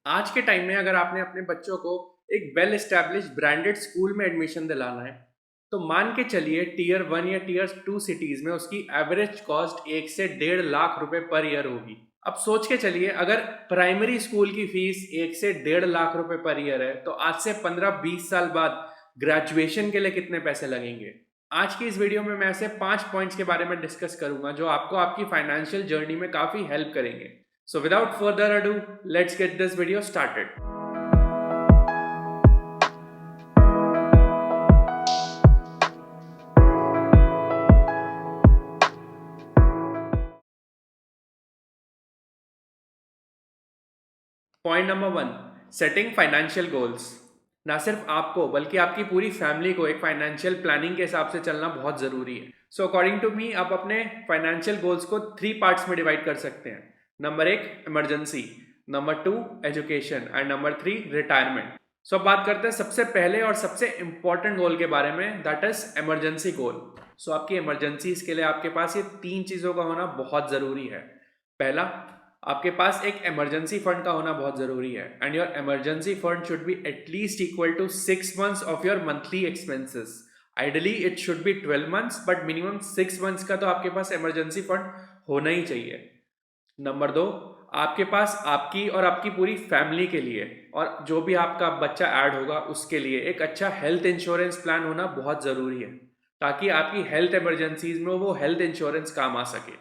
आज के टाइम में अगर आपने अपने बच्चों को एक वेल एस्टैब्लिश ब्रांडेड स्कूल में एडमिशन दिलाना है, तो मान के चलिए टीयर 1 या टीयर 2 सिटीज में उसकी एवरेज कॉस्ट 1 से 1.5 लाख रुपए पर ईयर होगी। अब सोच के चलिए, अगर प्राइमरी स्कूल की फीस 1 से 1.5 लाख रुपए पर ईयर है, तो आज से 15-20 साल बाद ग्रेजुएशन के लिए कितने पैसे लगेंगे। आज की इस वीडियो में मैं ऐसे 5 पॉइंट्स के बारे में डिस्कस करूंगा जो आपको आपकी फाइनेंशियल जर्नी में काफी हेल्प करेंगे। So without further ado, let's get this video started. Point number 1, setting financial goals. ना सिर्फ आपको बल्कि आपकी पूरी फैमिली को एक फाइनेंशियल प्लानिंग के हिसाब से चलना बहुत जरूरी है। सो अकॉर्डिंग टू मी, आप अपने फाइनेंशियल गोल्स को 3 पार्ट्स में डिवाइड कर सकते हैं। Number 1 emergency, number 2 education and number 3 retirement. So अब बात करते हैं सबसे पहले और सबसे इंपॉर्टेंट गोल के बारे में, दैट इज इमरजेंसी गोल। सो आपकी इमरजेंसीज के लिए आपके पास ये 3 चीजों का होना बहुत जरूरी है। पहला, आपके पास एक इमरजेंसी फंड का होना बहुत जरूरी है, and your emergency fund should be at least equal to 6 months of your monthly expenses. Ideally it should be 12 months, but minimum 6 months का तो आपके पास इमरजेंसी फंड होना ही चाहिए। नंबर 2, आपके पास आपकी और आपकी पूरी फैमिली के लिए और जो भी आपका बच्चा ऐड होगा उसके लिए एक अच्छा हेल्थ इंश्योरेंस प्लान होना बहुत ज़रूरी है, ताकि आपकी हेल्थ इमरजेंसीज में वो हेल्थ इंश्योरेंस काम आ सके।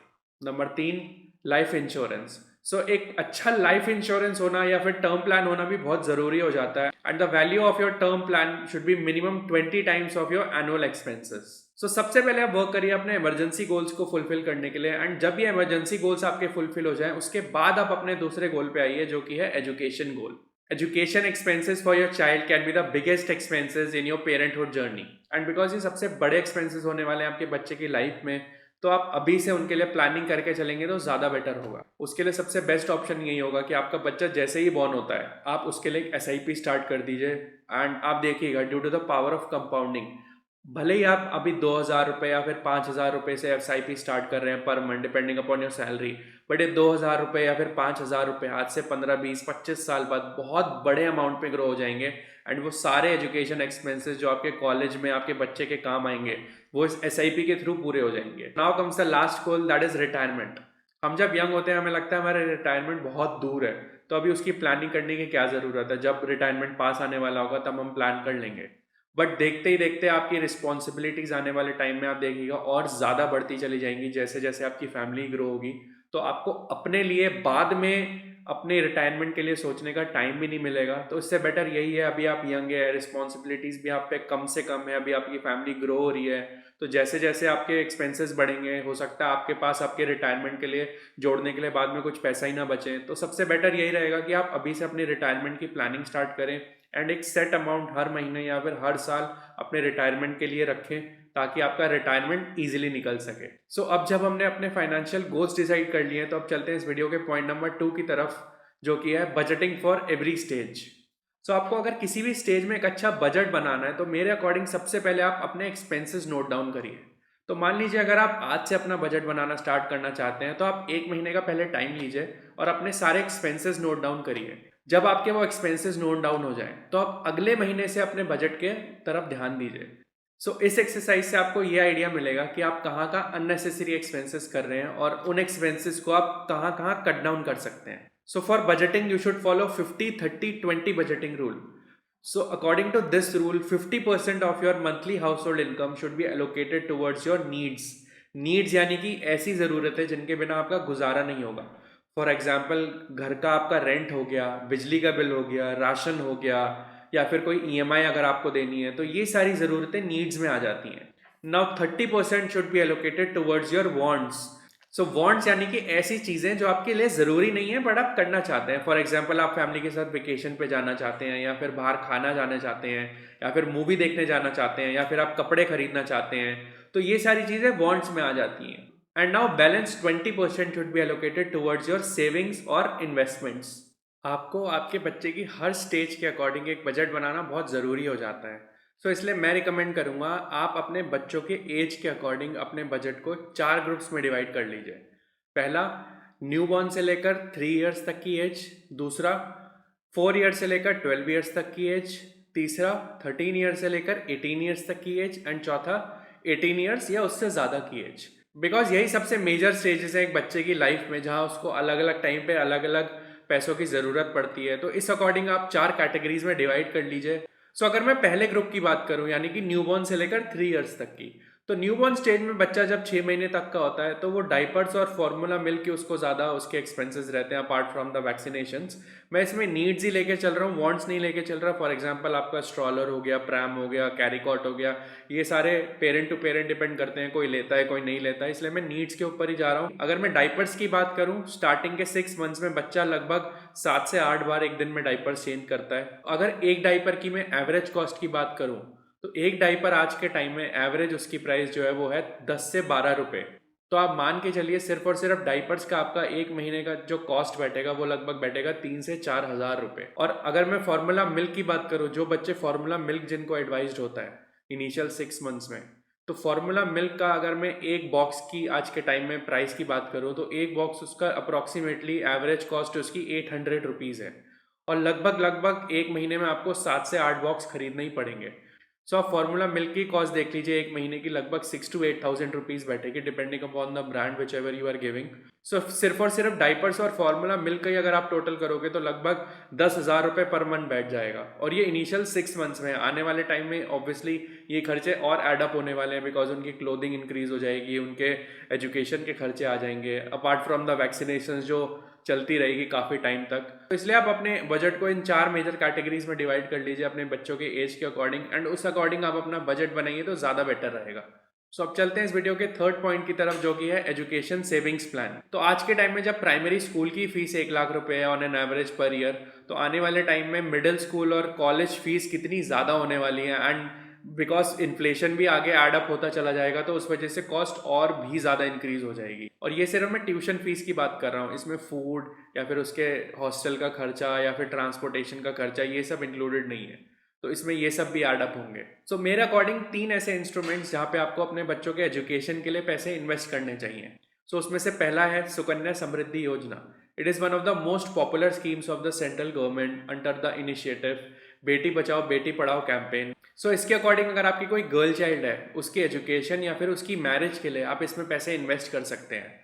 Number 3, life insurance. सो एक अच्छा लाइफ इंश्योरेंस होना या फिर टर्म प्लान होना भी बहुत ज़रूरी हो जाता है, and the value of your term plan should be minimum 20 times of your annual expenses. So सबसे पहले आप वर्क करिए अपने इमरजेंसी गोल्स को फुलफिल करने के लिए, एंड जब ये इमरजेंसी गोल्स आपके फुलफिल हो जाएं उसके बाद आप अपने दूसरे गोल पे आइए, जो कि है education goal. Education expenses for your child can be the biggest expenses in your parenthood journey, and because ये सबसे बड़े एक्सपेंसेस होने वाले हैं आपके बच्चे की लाइफ में, तो आप अभी से उनके लिए प्लानिंग करके चलेंगे तो ज़्यादा बेटर होगा। उसके लिए सबसे बेस्ट ऑप्शन यही होगा कि आपका बच्चा जैसे ही बॉर्न होता है आप उसके लिए एक SIP स्टार्ट कर दीजिए, एंड आप देखिएगा due to the power of compounding, भले ही आप अभी 2,000 रुपये या फिर 5,000 रुपये से SIP स्टार्ट कर रहे हैं per month depending upon your salary, but ये 2,000 रुपये या फिर 5,000 रुपये आज से 15-20-25 साल बाद बहुत बड़े अमाउंट पे ग्रो हो जाएंगे, एंड वो सारे एजुकेशन एक्सपेंसेस जो आपके कॉलेज में आपके बच्चे के काम आएंगे वो इस SIP के थ्रू पूरे हो जाएंगे। Now comes the last goal, that is retirement. हम जब यंग होते हैं हमें लगता है हमारा रिटायरमेंट बहुत दूर है, तो अभी उसकी प्लानिंग करने की क्या ज़रूरत है, जब रिटायरमेंट पास आने वाला होगा तब हम प्लान कर लेंगे। बट देखते ही देखते आपकी रिस्पॉन्सिबिलिटीज आने वाले टाइम में आप देखिएगा और ज़्यादा बढ़ती चली जाएंगी जैसे जैसे आपकी फैमिली ग्रो होगी, तो आपको अपने लिए बाद में अपने रिटायरमेंट के लिए सोचने का टाइम भी नहीं मिलेगा। तो इससे बेटर यही है, अभी आप यंग है, रिस्पॉन्सिबिलिटीज़ भी आप पे कम से कम है, अभी आपकी फैमिली ग्रो हो रही है, तो जैसे जैसे आपके एक्सपेंसेस बढ़ेंगे हो सकता है आपके पास आपके रिटायरमेंट के लिए जोड़ने के लिए बाद में कुछ पैसा ही ना बचे। तो सबसे बेटर यही रहेगा कि आप अभी से अपनी रिटायरमेंट की प्लानिंग स्टार्ट करें, एंड एक सेट अमाउंट हर महीने या फिर हर साल अपने रिटायरमेंट के लिए रखें, ताकि आपका रिटायरमेंट ईजिली निकल सके। सो अब जब हमने अपने फाइनेंशियल गोल्स डिसाइड कर लिए हैं, तो अब चलते हैं इस वीडियो के पॉइंट नंबर 2 की तरफ, जो कि है बजटिंग फॉर एवरी स्टेज। सो आपको अगर किसी भी स्टेज में एक अच्छा बजट बनाना है, तो मेरे अकॉर्डिंग सबसे पहले आप अपने एक्सपेंसेस नोट डाउन करिए। तो मान लीजिए अगर आप आज से अपना बजट बनाना स्टार्ट करना चाहते हैं, तो आप 1 महीने का पहले टाइम लीजिए और अपने सारे एक्सपेंसेस नोट डाउन करिए। जब आपके वो एक्सपेंसेस नोट डाउन हो जाएं, तो आप अगले महीने से अपने बजट के तरफ ध्यान दीजिए। सो इस एक्सरसाइज से आपको ये आइडिया मिलेगा कि आप कहाँ का अननेसेसरी एक्सपेंसेस कर रहे हैं और उन एक्सपेंसेस को आप कहाँ कहाँ कट डाउन कर सकते हैं। So for budgeting you should follow 50-30-20 budgeting rule. So according to this rule, 50% of your monthly household income should be allocated towards your needs. Needs यानी कि ऐसी ज़रूरतें जिनके बिना आपका गुजारा नहीं होगा। फॉर एग्जाम्पल, घर का आपका रेंट हो गया, बिजली का बिल हो गया, राशन हो गया, या फिर कोई EMI अगर आपको देनी है, तो ये सारी ज़रूरतें नीड्स में आ जाती हैं। Now 30% should be allocated towards your wants. So wants यानी कि ऐसी चीज़ें जो आपके लिए ज़रूरी नहीं है बट आप करना चाहते हैं। फॉर एग्जाम्पल, आप फैमिली के साथ वेकेशन पे जाना चाहते हैं, या फिर बाहर खाना जाना चाहते हैं, या फिर मूवी देखने जाना चाहते हैं, या फिर आप कपड़े खरीदना चाहते हैं, तो ये सारी चीज़ें वॉन्ट्स में आ जाती हैं। And now balance 20% should be allocated towards your savings और इन्वेस्टमेंट्स। आपको आपके बच्चे की हर स्टेज के अकॉर्डिंग एक बजट बनाना बहुत ज़रूरी हो जाता है। सो इसलिए मैं रिकमेंड करूँगा आप अपने बच्चों के एज के अकॉर्डिंग अपने बजट को 4 ग्रुप्स में डिवाइड कर लीजिए। पहला, न्यू बॉर्न से लेकर 3 इयर्स तक की एज। दूसरा, 4 ईयर से लेकर 12 ईयर्स तक की एज, तीसरा 13 ईयर से लेकर 18 ईयर्स तक की एज, एंड चौथा 18 ईयर्स या उससे ज़्यादा की एज। बिकॉज यही सबसे मेजर स्टेजेस हैं एक बच्चे की लाइफ में, जहाँ उसको अलग अलग टाइम पे अलग अलग पैसों की ज़रूरत पड़ती है। तो इस अकॉर्डिंग आप 4 कैटेगरीज में डिवाइड कर लीजिए। सो अगर मैं पहले ग्रुप की बात करूं, यानी कि न्यूबॉर्न से लेकर 3 ईयर्स तक की, तो न्यूबॉर्न स्टेज में बच्चा जब 6 महीने तक का होता है तो वो डाइपर्स और फॉर्मूला मिल्क के उसको ज़्यादा उसके एक्सपेंसेस रहते हैं अपार्ट फ्रॉम द वैक्सीनेशंस। मैं इसमें नीड्स ही लेके चल रहा हूँ, वांट्स नहीं लेके चल रहा। फॉर एग्जांपल आपका स्ट्रॉलर हो गया, प्रैम हो गया, कैरी कॉट हो गया, ये सारे पेरेंट टू पेरेंट डिपेंड करते हैं, कोई लेता है कोई नहीं लेता है, इसलिए मैं नीड्स के ऊपर ही जा रहा हूँ। अगर मैं डाइपर्स की बात करूँ, स्टार्टिंग के 6 मंथ्स में बच्चा लगभग 7 से 8 बार एक दिन में डाइपर्स चेंज करता है। अगर एक डाइपर की मैं एवरेज कॉस्ट की बात करूँ, तो एक डाइपर आज के टाइम में एवरेज उसकी प्राइस जो है वो है 10 से 12 रुपए। तो आप मान के चलिए सिर्फ और सिर्फ डाइपर्स का आपका एक महीने का जो कॉस्ट बैठेगा वो लगभग बैठेगा 3 से 4 हज़ार रुपए। और अगर मैं फार्मूला मिल्क की बात करूँ, जो बच्चे फार्मूला मिल्क जिनको एडवाइज्ड होता है इनिशियल 6 मंथ्स में, तो फार्मूला मिल्क का अगर मैं एक बॉक्स की आज के टाइम में प्राइस की बात करूँ, तो एक बॉक्स उसका अप्रोक्सीमेटली एवरेज कॉस्ट उसकी 800 रुपीज़ है। और लगभग लगभग एक महीने में आपको 7 से 8 बॉक्स खरीदने ही पड़ेंगे। सो आप फार्मूला मिल्क की कॉस्ट देख लीजिए, एक महीने की लगभग 6 to 8 thousand रुपीज़ बैठेगी, depending upon the brand whichever you are giving. So सिर्फ और सिर्फ डाइपर्स और फार्मूला मिल्क का ही अगर आप टोटल करोगे तो लगभग 10,000 रुपये पर मंथ बैठ जाएगा। और ये इनिशियल 6 मंथ्स में है। आने वाले टाइम में ऑब्वियसली ये खर्चे और एडअप होने वाले हैं, बिकॉज उनकी क्लोथिंग इंक्रीज हो जाएगी, उनके एजुकेशन के खर्चे आ जाएंगे, अपार्ट फ्रॉम द वैक्सीनेशन जो चलती रहेगी काफ़ी टाइम तक। तो इसलिए आप अपने बजट को इन 4 मेजर कैटेगरीज में डिवाइड कर लीजिए अपने बच्चों के एज के अकॉर्डिंग, एंड उस अकॉर्डिंग आप अपना बजट बनाइए तो ज़्यादा बेटर रहेगा। सो अब चलते हैं इस वीडियो के थर्ड पॉइंट की तरफ, जो कि है एजुकेशन सेविंग्स प्लान। तो आज के टाइम में जब प्राइमरी स्कूल की फीस 1 लाख रुपए है on an average per year, तो आने वाले टाइम में मिडिल स्कूल और कॉलेज फीस कितनी ज़्यादा होने वाली है। एंड बिकॉज इन्फ्लेशन भी आगे एडअप होता चला जाएगा, तो उस वजह से कॉस्ट और भी ज़्यादा इंक्रीज हो जाएगी। और ये सिर्फ मैं ट्यूशन फीस की बात कर रहा हूँ, इसमें फूड या फिर उसके हॉस्टल का खर्चा या फिर ट्रांसपोर्टेशन का खर्चा ये सब इंक्लूडेड नहीं है। तो इसमें ये सब भी एडअप होंगे। सो मेरे अकॉर्डिंग 3 ऐसे इंस्ट्रूमेंट्स जहाँ पे आपको अपने बच्चों के एजुकेशन के लिए पैसे इन्वेस्ट करने चाहिए। सो उसमें से पहला है सुकन्या समृद्धि योजना। It is one of the most popular schemes of the central government under the initiative Beti Bachao Beti Padhao campaign. सो इसके अकॉर्डिंग अगर आपकी कोई गर्ल चाइल्ड है, उसकी एजुकेशन या फिर उसकी मैरिज के लिए आप इसमें पैसे इन्वेस्ट कर सकते हैं।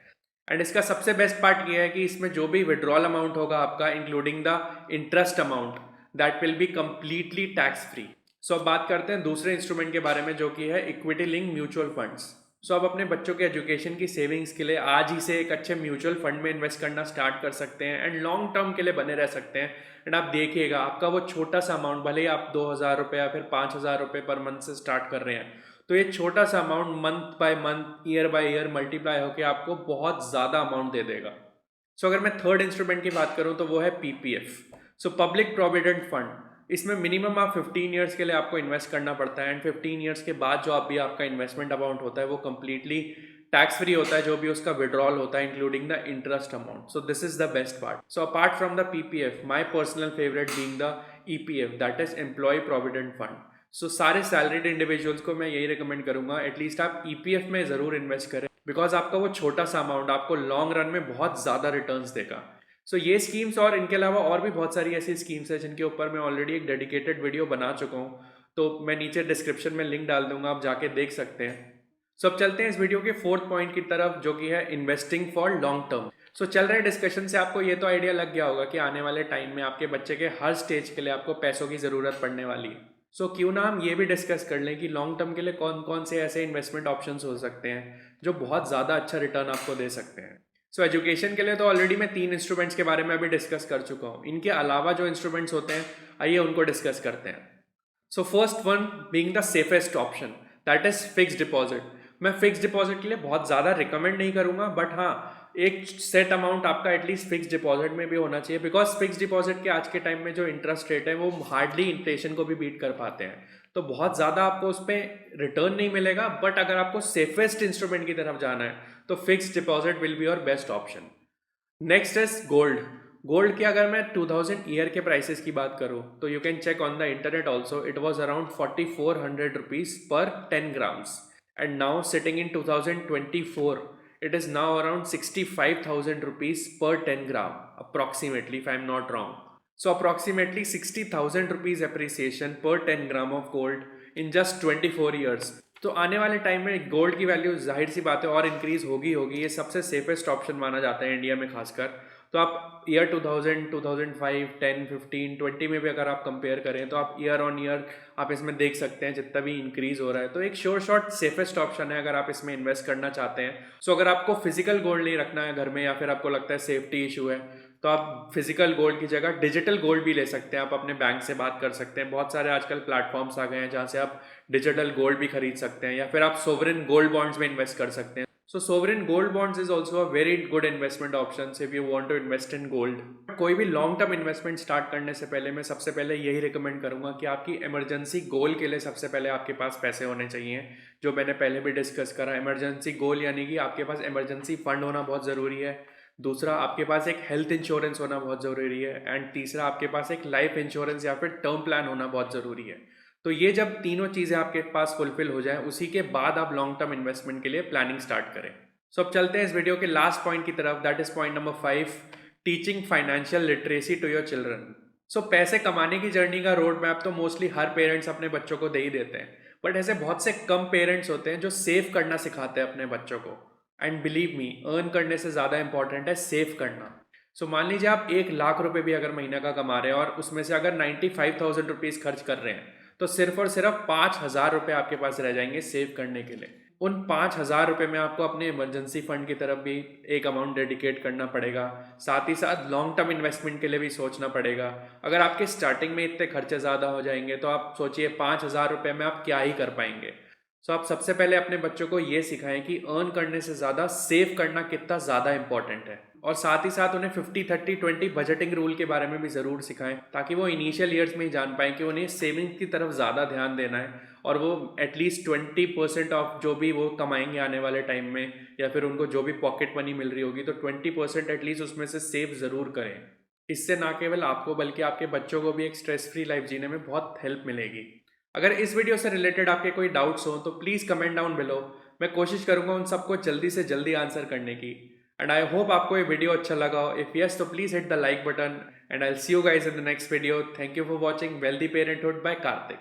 एंड इसका सबसे बेस्ट पार्ट ये है कि इसमें जो भी विड्रॉल अमाउंट होगा आपका, including the interest amount, that will be completely tax free. So अब बात करते हैं दूसरे इंस्ट्रूमेंट के बारे में, जो कि है इक्विटी लिंक म्यूचुअल फंड्स। सो आप अपने बच्चों के एजुकेशन की सेविंग्स के लिए आज ही से एक अच्छे म्यूचुअल फंड में इन्वेस्ट करना स्टार्ट कर सकते हैं, एंड लॉन्ग टर्म के लिए बने रह सकते हैं। एंड आप देखिएगा आपका वो छोटा सा अमाउंट, भले ही आप 2,000 रुपये या फिर 5,000 रुपये पर मंथ से स्टार्ट कर रहे हैं, तो ये छोटा सा amount month by month, year by year multiply होकर आपको बहुत ज़्यादा अमाउंट दे देगा। सो अगर मैं थर्ड इंस्ट्रूमेंट की बात करूँ तो वो है PPF, so public provident fund. इसमें मिनिमम आप 15 ईयर्स के लिए आपको इन्वेस्ट करना पड़ता है, एंड 15 ईयर्स के बाद जो भी आपका इन्वेस्टमेंट अमाउंट होता है वो कंप्लीटली टैक्स फ्री होता है, जो भी उसका विड्रॉल होता है including the interest amount. So this is the best part. So apart from the PPF, my personal favourite being the EPF, that is employ provident fund. So सारे salaried individuals को मैं यही रिकमेंड करूंगा, at least आप EPF में ज़रूर invest करें, because आपका वो छोटा सा अमाउंट आपको लॉन्ग रन में बहुत ज़्यादा रिटर्न्स देगा। सो ये स्कीम्स और इनके अलावा और भी बहुत सारी ऐसी स्कीम्स हैं जिनके ऊपर मैं ऑलरेडी एक डेडिकेटेड वीडियो बना चुका हूँ, तो मैं नीचे डिस्क्रिप्शन में लिंक डाल दूंगा, आप जाके देख सकते हैं। सो अब चलते हैं इस वीडियो के फोर्थ पॉइंट की तरफ, जो कि है इन्वेस्टिंग फॉर लॉन्ग टर्म। सो चल रहे डिस्कशन से आपको ये तो आइडिया लग गया होगा कि आने वाले टाइम में आपके बच्चे के हर स्टेज के लिए आपको पैसों की ज़रूरत पड़ने वाली है। सो क्यों ना हम ये भी डिस्कस कर लें कि लॉन्ग टर्म के लिए कौन कौन से ऐसे इन्वेस्टमेंट ऑप्शंस हो सकते हैं जो बहुत ज़्यादा अच्छा रिटर्न आपको दे सकते हैं। सो एजुकेशन के लिए तो ऑलरेडी मैं 3 इंस्ट्रूमेंट्स के बारे में अभी डिस्कस कर चुका हूँ। इनके अलावा जो इंस्ट्रूमेंट्स होते हैं, आइए उनको डिस्कस करते हैं। So first one being the safest option, that is fixed deposit. मैं फिक्स्ड डिपॉजिट के लिए बहुत ज़्यादा रिकमेंड नहीं करूँगा, बट हाँ एक सेट अमाउंट आपका एटलीस्ट फिक्स्ड डिपॉजिट में भी होना चाहिए, बिकॉज फिक्स्ड डिपॉजिट के आज के टाइम में जो इंटरेस्ट रेट है वो हार्डली इन्फ्लेशन को भी बीट कर पाते हैं, तो बहुत ज़्यादा आपको उस पर रिटर्न नहीं मिलेगा। बट अगर आपको सेफेस्ट इंस्ट्रूमेंट की तरफ जाना है तो fixed deposit will be your best option. Next is gold. Gold की अगर मैं 2000 ईयर के प्राइसेस की बात करूँ तो you can check on the internet also, it was around 4400 rupees पर 10 grams, and now sitting in 2024 it is now around 65,000 rupees per 10 gram approximately, if I am not wrong. So approximately 60,000 rupees appreciation per 10 gram of gold in just 24 years. तो आने वाले time में gold की value जाहिर सी बात है और increase होगी। ये सबसे सेफेस्ट ऑप्शन माना जाता है इंडिया में खासकर। तो आप ईयर 2000, 2005, 10, 15, 20 में भी अगर आप कंपेयर करें तो आप ईयर ऑन ईयर आप इसमें देख सकते हैं जितना भी इंक्रीज हो रहा है। तो एक श्योर शॉट सेफेस्ट ऑप्शन है अगर आप इसमें इन्वेस्ट करना चाहते हैं। सो अगर आपको फिजिकल गोल्ड नहीं रखना है घर में या फिर आपको लगता है सेफ्टी इशू है तो आप फिजिकल गोल्ड की जगह डिजिटल गोल्ड भी ले सकते हैं। आप अपने बैंक से बात कर सकते हैं। बहुत सारे आजकल प्लेटफॉर्म्स आ गए हैं जहाँ से आप डिजिटल गोल्ड भी खरीद सकते हैं या फिर आप सोवरेन गोल्ड बॉन्ड्स में इन्वेस्ट कर सकते हैं। So sovereign gold bonds is also a very good investment option if you want to invest in gold. कोई भी लॉन्ग टर्म इन्वेस्टमेंट स्टार्ट करने से पहले मैं सबसे पहले यही रिकमेंड करूंगा कि आपकी इमरजेंसी गोल के लिए सबसे पहले आपके पास पैसे होने चाहिए, जो मैंने पहले भी डिस्कस करा। इमरजेंसी गोल यानी कि आपके पास इमरजेंसी फंड होना बहुत ज़रूरी है। दूसरा, आपके पास एक हेल्थ इंश्योरेंस होना बहुत ज़रूरी है। एंड तीसरा, आपके पास एक लाइफ इंश्योरेंस या फिर टर्म प्लान होना बहुत ज़रूरी है। तो ये जब तीनों चीज़ें आपके पास फुलफिल हो जाए उसी के बाद आप लॉन्ग टर्म इन्वेस्टमेंट के लिए प्लानिंग स्टार्ट करें। सो अब चलते हैं इस वीडियो के लास्ट पॉइंट की तरफ, that is point number 5, teaching financial literacy to your children. So पैसे कमाने की जर्नी का रोड मैप तो मोस्टली हर पेरेंट्स अपने बच्चों को दे ही देते हैं, बट ऐसे बहुत से कम पेरेंट्स होते हैं जो सेव करना सिखाते हैं अपने बच्चों को। एंड बिलीव मी, अर्न करने से ज़्यादा इंपॉर्टेंट है सेव करना। सो मान लीजिए आप 1 लाख रुपए भी अगर महीने का कमा रहे हैं और उसमें से अगर 95,000 रुपीज़ खर्च कर रहे हैं तो सिर्फ और सिर्फ 5,000 रुपये आपके पास रह जाएंगे सेव करने के लिए। उन 5,000 रुपये में आपको अपने इमरजेंसी फंड की तरफ भी एक अमाउंट डेडिकेट करना पड़ेगा। साथ ही साथ लॉन्ग टर्म इन्वेस्टमेंट के लिए भी सोचना पड़ेगा। अगर आपके स्टार्टिंग में इतने खर्चे ज़्यादा हो जाएंगे तो आप सोचिए 5,000 रुपये में आप क्या ही कर पाएंगे। सो आप सबसे पहले अपने बच्चों को ये सिखाएं कि अर्न करने से ज़्यादा सेव करना कितना ज़्यादा इंपॉर्टेंट है। और साथ ही साथ उन्हें 50-30-20 बजटिंग रूल के बारे में भी ज़रूर सिखाएं, ताकि वो इनिशियल ईयर्स में ही जान पाएं कि उन्हें सेविंग की तरफ ज़्यादा ध्यान देना है और वो एटलीस्ट 20% ऑफ जो भी वो कमाएंगे आने वाले टाइम में या फिर उनको जो भी पॉकेट मनी मिल रही होगी तो 20% एटलीस्ट उसमें से सेव ज़रूर करें। इससे ना केवल आपको बल्कि आपके बच्चों को भी एक स्ट्रेस फ्री लाइफ जीने में बहुत हेल्प मिलेगी। अगर इस वीडियो से रिलेटेड आपके कोई डाउट्स हो तो प्लीज़ कमेंट डाउन बिलो। मैं कोशिश करूंगा उन सबको जल्दी से जल्दी आंसर करने की। एंड आई होप आपको ये वीडियो अच्छा लगा हो। इफ यस तो please hit the like button and I will see you guys in the next video. Thank you for watching wealthy parenthood by Kartik.